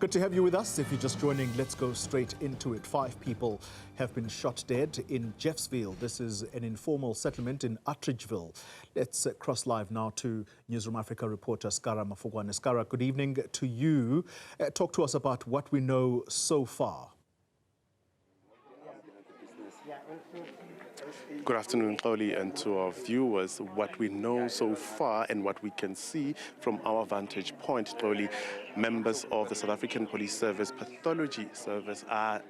Good to have you with us. If you're just joining, let's go straight into it. 5 people have been shot dead in Jeffsville. This is an informal settlement in Atteridgeville. Let's cross live now to Newzroom Afrika reporter Scara Mafokoane. Scara, good evening to you. Talk to us about what we know so far. Good afternoon, Chloe, and to our viewers. What we know so far and what we can see from our vantage point, Chloe, members of the South African Police Service Pathology Service are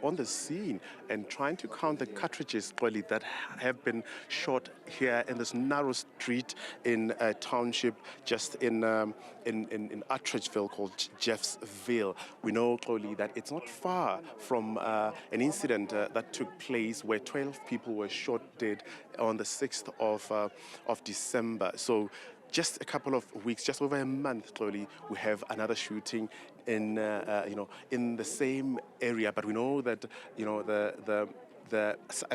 on the scene and trying to count the cartridges, Chloe, that have been shot here in this narrow street in a township just in Atteridgeville called Jeffsville. We know, Chloe, that it's not far from an incident that took place where 12 people were shot dead on the 6th of December. So just a couple of weeks, just over a month, Chloe, we have another shooting in in the same area. But we know that the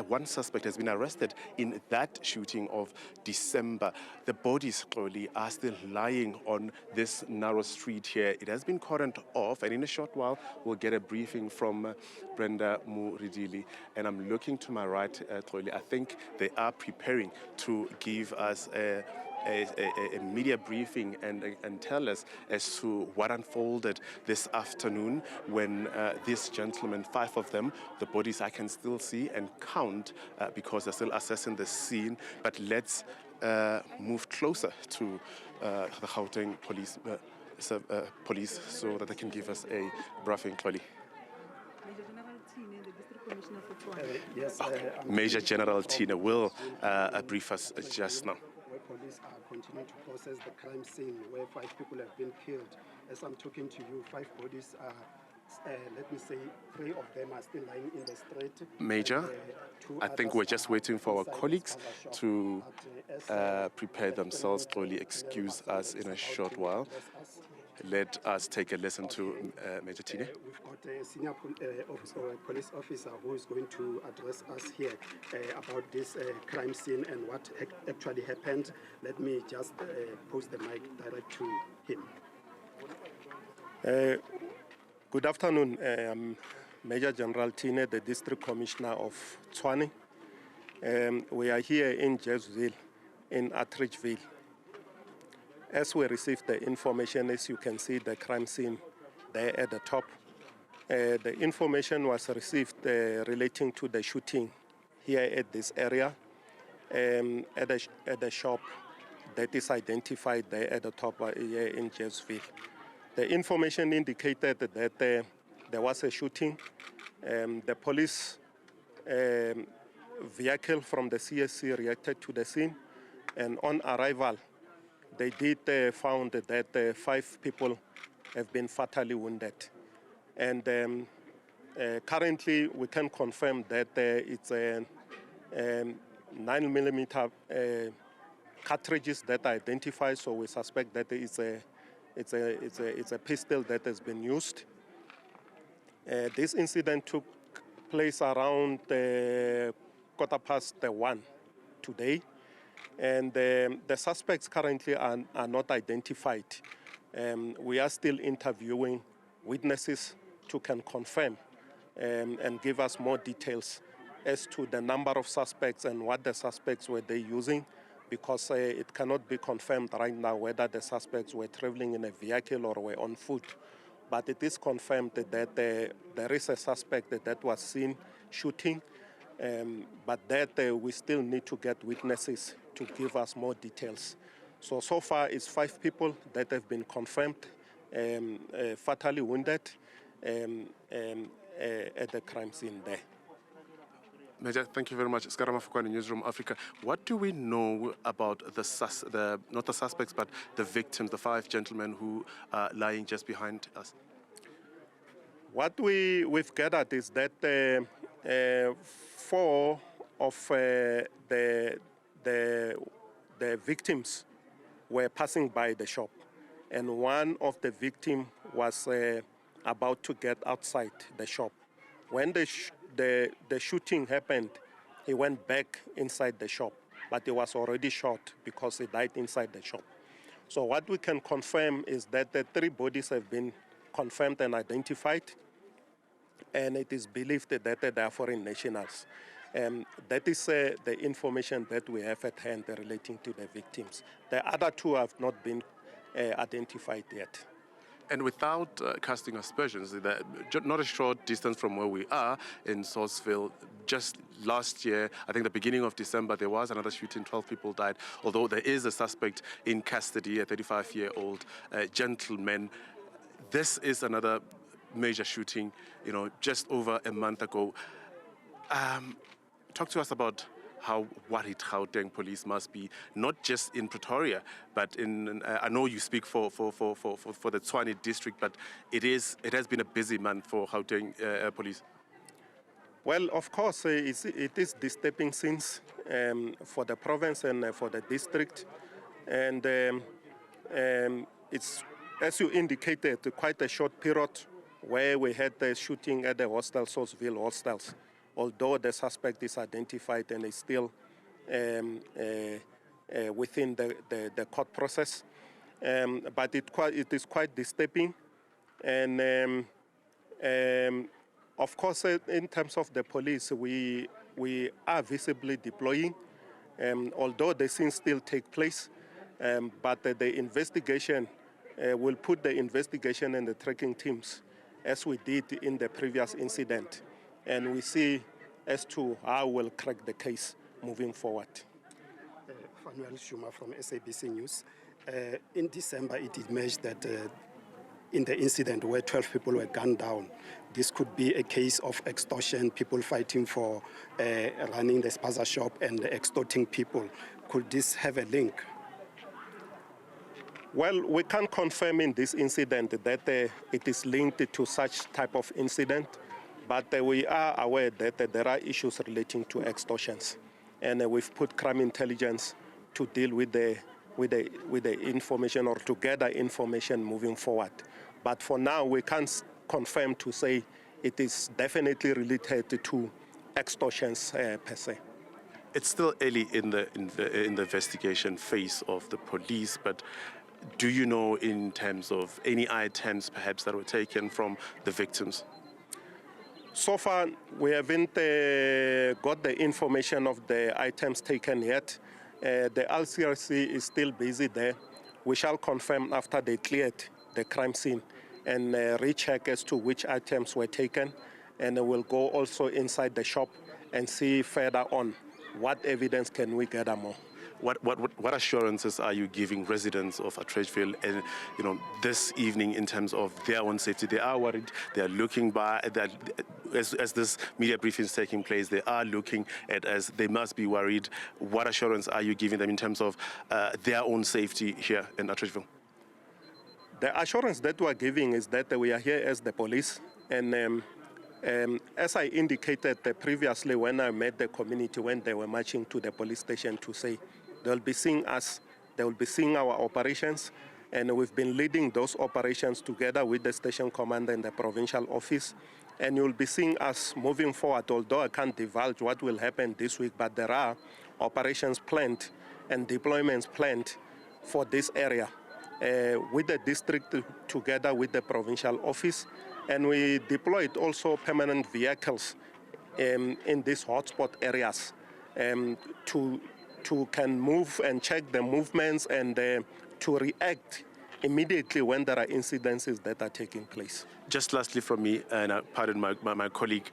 one suspect has been arrested in that shooting of December. The bodies, Chloe, are still lying on this narrow street here. It has been cordoned off, and in a short while, we'll get a briefing from Brenda Muridili. And I'm looking to my right, Chloe. I think they are preparing to give us a media briefing and tell us as to what unfolded this afternoon when these gentlemen, 5 of them, the bodies I can still see and count because they're still assessing the scene. But let's move closer to the Gauteng police so that they can give us a briefing, Chloe. Yes, Major General Tina will brief us just now. Police are continuing to process the crime scene where 5 people have been killed. As I'm talking to you, 5 bodies are, let me say, 3 of them are still lying in the street. Major, I think we're just waiting for our colleagues to prepare themselves. Slowly excuse us in a short while. Let us take a listen to Major Tine. We've got a senior police officer who is going to address us here about this crime scene and what actually happened. Let me just post the mic direct to him. Good afternoon. I'm Major General Tine, the District Commissioner of Tshwane. We are here in Jeffsville, in Atteridgeville. As we received the information, as you can see the crime scene there at the top, the information was received relating to the shooting here at this area, at the shop that is identified there at the top here in Jeffsville. The information indicated that there was a shooting. The police vehicle from the CSC reacted to the scene, and on arrival, they did found that 5 people have been fatally wounded. And currently, we can confirm that it's 9mm cartridges that are identified, so we suspect that it's a pistol that has been used. This incident took place around 1:15 today. And the suspects currently are not identified. We are still interviewing witnesses to can confirm and give us more details as to the number of suspects and what the suspects were they using, because it cannot be confirmed right now whether the suspects were traveling in a vehicle or were on foot. But it is confirmed that there is a suspect that was seen shooting, but that we still need to get witnesses to give us more details. So far it's 5 people that have been confirmed fatally wounded at the crime scene there. Major, thank you very much. Scara Mafokoane, Newzroom Afrika. What do we know about not the suspects, but the victims, the 5 gentlemen who are lying just behind us? What we've gathered is that 4 of the victims were passing by the shop, and one of the victims was about to get outside the shop. When the shooting happened, he went back inside the shop, but he was already shot because he died inside the shop. So what we can confirm is that the 3 bodies have been confirmed and identified, and it is believed that they are foreign nationals. That is the information that we have at hand relating to the victims. The other two have not been identified yet. And without casting aspersions, not a short distance from where we are in Jeffsville, just last year, I think the beginning of December, there was another shooting, 12 people died, although there is a suspect in custody, a 35-year-old gentleman. This is another major shooting, just over a month ago. Talk to us about how worried Gauteng police must be, not just in Pretoria, but in, I know you speak for the Tshwane district, but it has been a busy month for Gauteng police. Well, of course, it is disturbing since for the province and for the district. And it's, as you indicated, quite a short period where we had the shooting at the hostel, Jeffsville hostels. Although the suspect is identified and is still within the court process. But it is quite disturbing. And of course, in terms of the police, we are visibly deploying, although the scenes still take place. But the investigation will put the investigation and the tracking teams, as we did in the previous incident. And we see as to how we'll crack the case moving forward. Fanuel Shuma from SABC News. In December, it emerged that in the incident where 12 people were gunned down, this could be a case of extortion, people fighting for running the spaza shop and extorting people. Could this have a link? Well, we can't confirm in this incident that it is linked to such type of incident. But we are aware that there are issues relating to extortions, and we've put crime intelligence to deal with the information or to gather information moving forward. But for now, we can't confirm to say it is definitely related to extortions per se. It's still early in the investigation phase of the police, but do you know in terms of any items perhaps that were taken from the victims? So far, we haven't got the information of the items taken yet. The LCRC is still busy there. We shall confirm after they cleared the crime scene and recheck as to which items were taken. And we'll go also inside the shop and see further on what evidence can we gather more. What assurances are you giving residents of Atteridgeville and this evening in terms of their own safety? They are worried. They are looking by that as this media briefing is taking place. They are looking at as they must be worried. What assurance are you giving them in terms of their own safety here in Atteridgeville? The assurance that we are giving is that we are here as the police, and as I indicated previously when I met the community when they were marching to the police station to say they'll be seeing us, they will be seeing our operations, and we've been leading those operations together with the station commander and the provincial office, and you'll be seeing us moving forward, although I can't divulge what will happen this week, but there are operations planned and deployments planned for this area with the district together with the provincial office, and we deployed also permanent vehicles in these hotspot areas to can move and check the movements and to react immediately when there are incidences that are taking place. Just lastly from me, and pardon my colleague,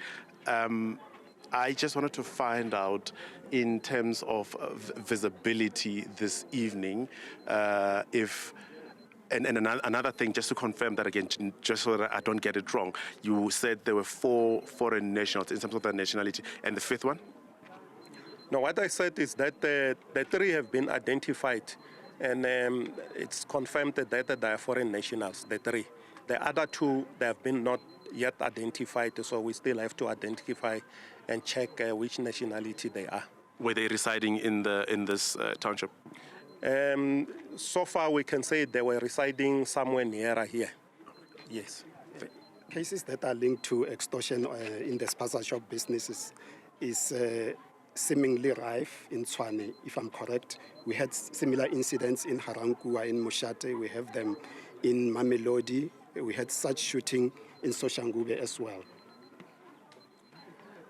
I just wanted to find out in terms of visibility this evening, and another thing, just to confirm that again, just so that I don't get it wrong, you said there were 4 foreign nationals in terms of their nationality, and the 5th one? No, what I said is that the 3 have been identified, and it's confirmed that they are foreign nationals, the 3. The other 2, they have been not yet identified, so we still have to identify and check which nationality they are. Were they residing in this township? So far, we can say they were residing somewhere nearer here. Yes. Cases that are linked to extortion in the spaza shop businesses is seemingly rife in Tshwane, if I'm correct. We had similar incidents in Harankua, in Moshate. We have them in Mamelodi, we had such shooting in Soshangube as well.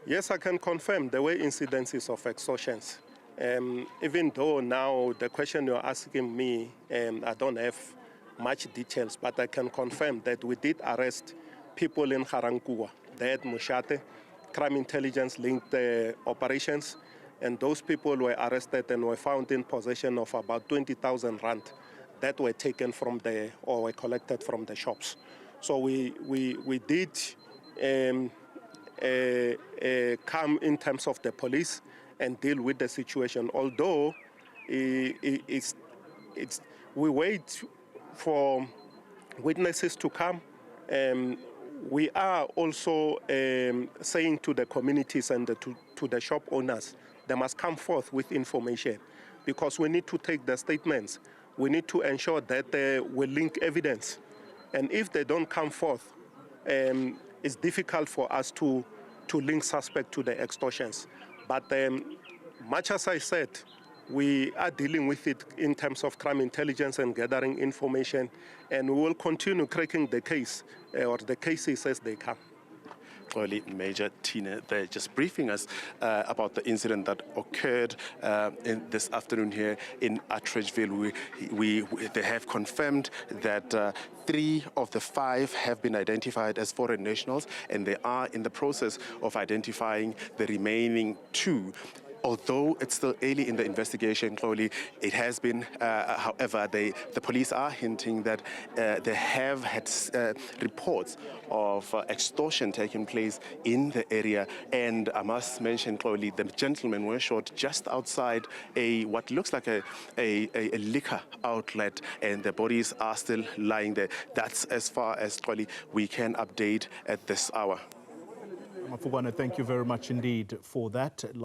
Yes, I can confirm there were incidences of extortions. Even though now the question you're asking me, I don't have much details, but I can confirm that we did arrest people in Garankuwa. They had Mushate, crime intelligence linked operations, and those people were arrested and were found in possession of about 20,000 rand that were taken from or were collected from the shops. So we did come in terms of the police and deal with the situation. Although we wait for witnesses to come, we are also saying to the communities and to the shop owners, they must come forth with information, because we need to take the statements. We need to ensure that we link evidence. And if they don't come forth, it's difficult for us to link suspect to the extortions. But much as I said, we are dealing with it in terms of crime intelligence and gathering information, and we will continue cracking the case or the cases as they come. Major Tina there just briefing us about the incident that occurred in this afternoon here in Atteridgeville. They have confirmed that 3 of the 5 have been identified as foreign nationals, and they are in the process of identifying the remaining 2. Although it's still early in the investigation, Chloe, it has been, however, the police are hinting that they have had reports of extortion taking place in the area. And I must mention, Chloe, the gentlemen were shot just outside what looks like a liquor outlet, and the bodies are still lying there. That's as far as, Chloe, we can update at this hour. Mafokoane, thank you very much indeed for that.